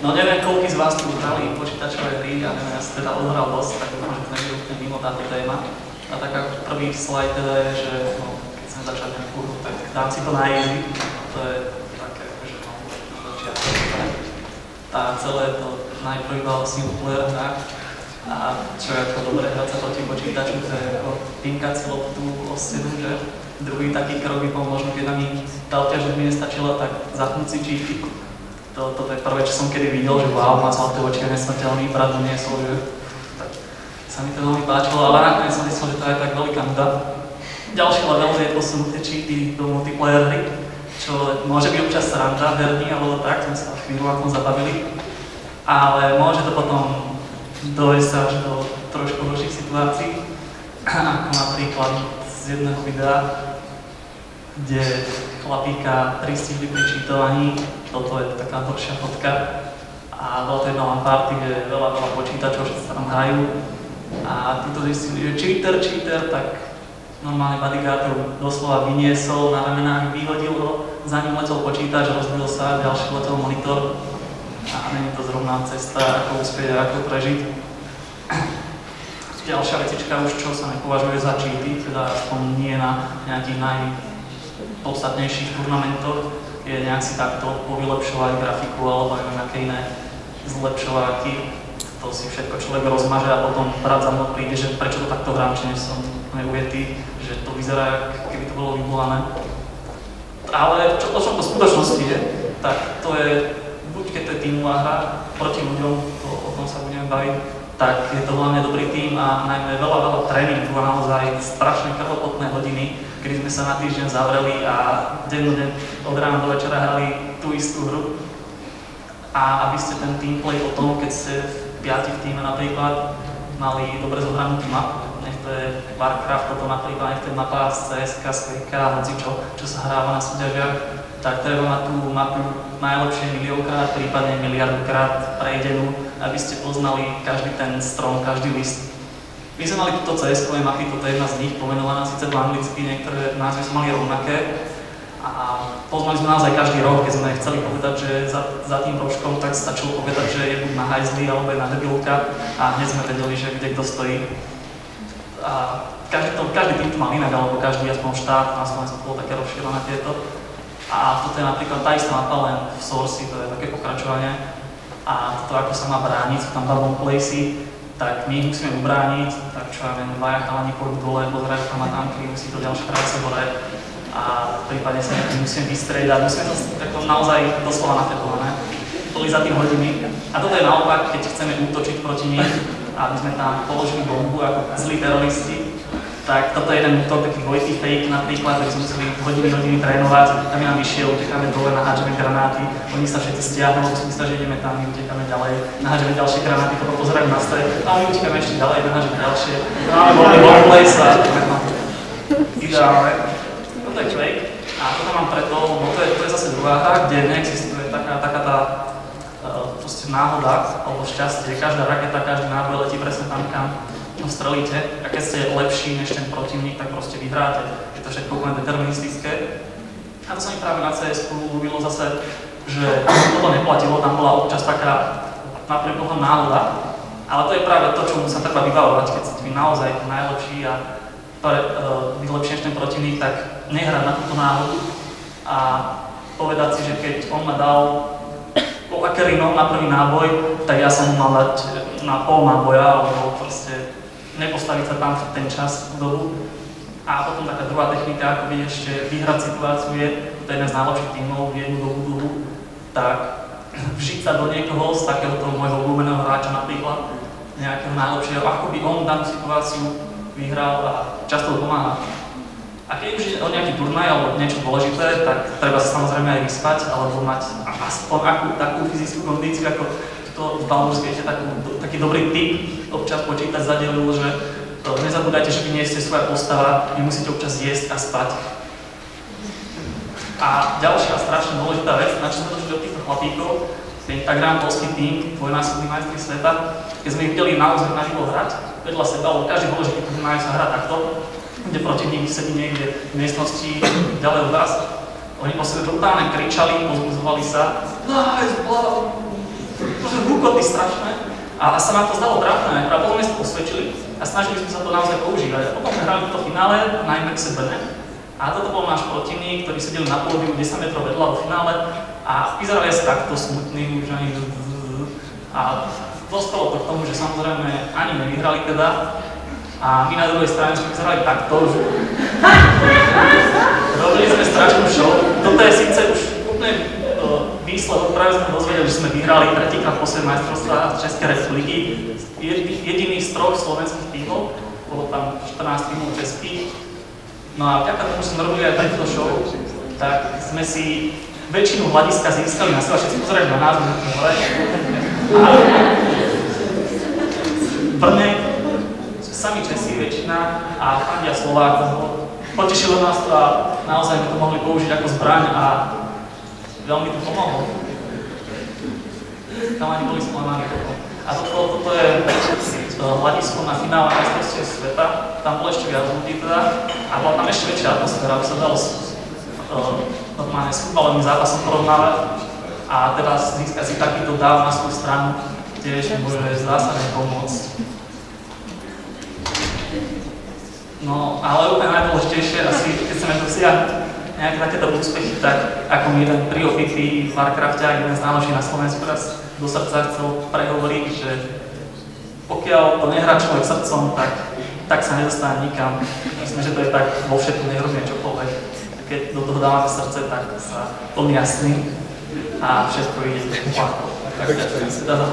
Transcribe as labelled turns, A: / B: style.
A: No neviem, koľký z vás tu hrali počítačové hry, ja neviem, ja som teda odhral dosť, tak dúfam, že to nebude úplne mimo táto téma. A tak ako prvý slajd teda je, že no, keď chcem začať nejakú hru, tak dám si to na easy. To je také, že no, na začiatku. A celé to najprv iba single player hra. A čo je ako dobre hrať sa proti počítaču, to je ako pinkať si loptu o stenu, že? Druhý taký krok by bol možno, keď mi tá obťaž by nestačila, tak zapnúť si cheaty. Toto je prvé, čo som kedy videl, že wow, má sa to oči nesmrteľný, pravdu niesol, že tak sa mi to veľmi páčilo, ale nakoniec som myslel, že to je tak veľká nuda. Ďalší level je posunuté cheaty do multiplayer hry, čo môže byť občas sranda, herní, alebo tak, sme sa chvíľu na tom zabavili, ale môže to potom dojsť až do trošku horších situácií, ako napríklad z jedného videa, kde chlapíka pristihli pri cheatovaní. Toto je taká horšia fotka. A bola to jedna LAN party, kde veľa počítačov, všetci sa tam hrajú. A títo zistili, že cheater, tak normálne bodyguard ho doslova vyniesol, na ramenách vyhodil ho, za ním letel počítač, rozbil sa, ďalší letel monitor. A nie je to zrovna cesta, ako uspieť a ako prežiť. Ďalšia vecička už, čo sa nepovažuje za cheaty, teda aspoň nie na nejakých najpodstatnejších turnamentoch, je nejak si takto povylepšovať grafiku alebo aj nejaké iné zlepšováky. To si všetko človek rozmaže a potom brat za mnou príde, že prečo to takto hrám, či nie som neujetý, že to vyzerá, ako keby to bolo vybolané. Ale o čom to v skutočnosti je, tak to je, buď keď to je tímová hra proti ľuďom, o tom sa budeme baviť, tak je to hlavne dobrý tím a najmä veľa tréningu a naozaj strašne krvopotné hodiny, kedy sme sa na týždeň zavreli a dennodenne od rána do večera hrali tú istú hru. A aby ste ten teamplay potom, keď ste v tíme napríklad, mali dobre zohranú mapu, nech to je Warcraft, toto napríklad, nech to je mapa z CSK, z KK, čo sa hráva na súťažiach, tak treba mať tú mapu najlepšie miliónkrát, prípadne miliardukrát prejdenú, aby ste poznali každý ten strom, každý list. My sme mali túto CS-kové mapy, toto je jedna z nich, pomenovaná síce po anglicky, niektoré názvy sme mali rovnaké. A poznali sme naozaj každý roh, keď sme chceli povedať, že za tým rožkom, tak stačilo povedať, že je buď na hajzli, alebo je na debilka a hneď sme vedeli, že kde kto stojí. A každý tým to mal inak, alebo každý aspoň štát, na Slovensku bolo také rozšírené tieto. A toto je napríklad tá istá mapa, len v Source, to je také pokračovanie. A to, ako sa má brániť, sú tam bubble placy, tak my ich musíme ubrániť, tak čo ja viem, dvaja chalani pôjdu dole, pozerajú tam na tanky, musí to ďalšie práce hore a prípadne sa nejakým musíme vystriedať, musíme to naozaj doslova nafetované, boli za tým hodiny. A toto je naopak, keď chceme útočiť proti nich, aby sme tam položili bombu ako zlí teroristi, tak toto je jeden útok, taký dvojitý fake napríklad, ktorý sme museli hodiny trénovať, tam nám vyšiel, utekáme dole, nahádžeme granáty, oni sa všetci stiahnu, lebo si myslia, že ideme tam, my utekáme ďalej, nahádžeme ďalšie granáty, potom pozerajú na stred, a my utekáme ešte ďalej, nahádžeme ďalšie, máme voľný workplace a ideálne. Toto je fake a toto mám preto, lebo to je zase druhá hra, kde neexistuje taká tá proste náhoda alebo šťastie, každá raketa, každý náboj letí presne tam, kam strelíte a keď ste lepší než ten protivník, tak proste vyhráte. Je to všetko úplne deterministické. A to sa mi práve na CS-ku ľúbilo zase, že toto neplatilo, tam bola občas taká napríklad náhoda, ale to je práve to, čomu sa treba vybavovať, keď ste naozaj najlepší a byť lepší než ten protivník, tak nehrať na túto náhodu a povedať si, že keď on ma dal akerinom na prvý náboj, tak ja som mal dať na pol náboja, alebo proste nepostaviť sa tam v ten čas, v dobu. A potom taká druhá technika, ako by ešte vyhrať situáciu je, to je jeden z najlepších tímov v jednu dobu dlhú, tak vžiť sa do niekoho z takéhoto môjho obľúbeného hráča napríklad, nejakého najlepšieho, ako by on danú situáciu vyhral a často ho pomáha. A keď už je o nejaký turnaj alebo niečo dôležité, tak treba sa samozrejme aj vyspať, alebo mať aspoň takú fyzickú kondíciu, ako to v Baldur's Gate taký dobrý tip občas počítať zadelil, že nezabúdajte, že vy nie ste svoja postava, vy musíte občas jesť a spať. A ďalšia strašne dôležitá vec, na čo sme došli od týchto chlapíkov, Pentagram, polský tím, dvojnásobný majstri sveta, keď sme ich videli naozaj naživo hrať, vedľa seba, lebo každý dôležitý turnaj sa hrá takto, kde protivník sedí niekde v miestnosti ďalej od vás. Oni po sebe brutálne kričali, pozbudzovali sa. Nice, blah. strašné a sa nám to zdalo trápne, a potom sme to osvedčili a snažili sme sa to naozaj používať. A potom sme hrali to finále na IMAXe Bene a toto bol náš protivník, ktorý sedeli na pódiu 10 metrov vedľa vo finále a vyzerali asi takto smutný, už ani a dospelo to k tomu, že samozrejme ani nevyhrali teda a my na druhej strane sme vyzerali takto, že robili sme strašnú show. Toto je síce už úplne výsledok, práve sme dozvedeli, že sme vyhrali tretíkrát po svojej majstrovstvá Českej republiky. Jediný z 3 slovenských tímov, bolo tam 14 tímov českých. No a vďaka tomu, že sme robili aj takúto show, tak sme si väčšinu hľadiska získali na seba, všetci pozerajú na nás, a v Brne sami Česi väčšina a fandia Slovákov. Potešilo nás to a naozaj by to mohli použiť ako zbraň a veľmi to pomohlo. Tam ani boli sklamaní potom. A toto je hľadisko na finále majstrovstiev sveta. Tam bolo ešte viac ľudí teda a bola tam ešte väčšia atmosféra, aby sa dalo normálne s futbalovým zápasom porovnávať. A teraz získať si takýto dáv na svoju stranu tiež môže zásadne pomôcť. No, ale úplne najdôležitejšie asi, keď chceme dosiahnuť nejaké takéto úspechy, tak ako mi jeden priofity v Warcrafte a jeden z najlepších na Slovensku raz do srdca chcel prehovoriť, že pokiaľ to nehrá človek srdcom, tak sa nedostane nikam. Myslím, že to je tak vo všetkom, nech robíme čokoľvek. Keď do toho dávame srdce, tak sa plní jasný a všetko ide do plátkov. Tak ďakujem si za to.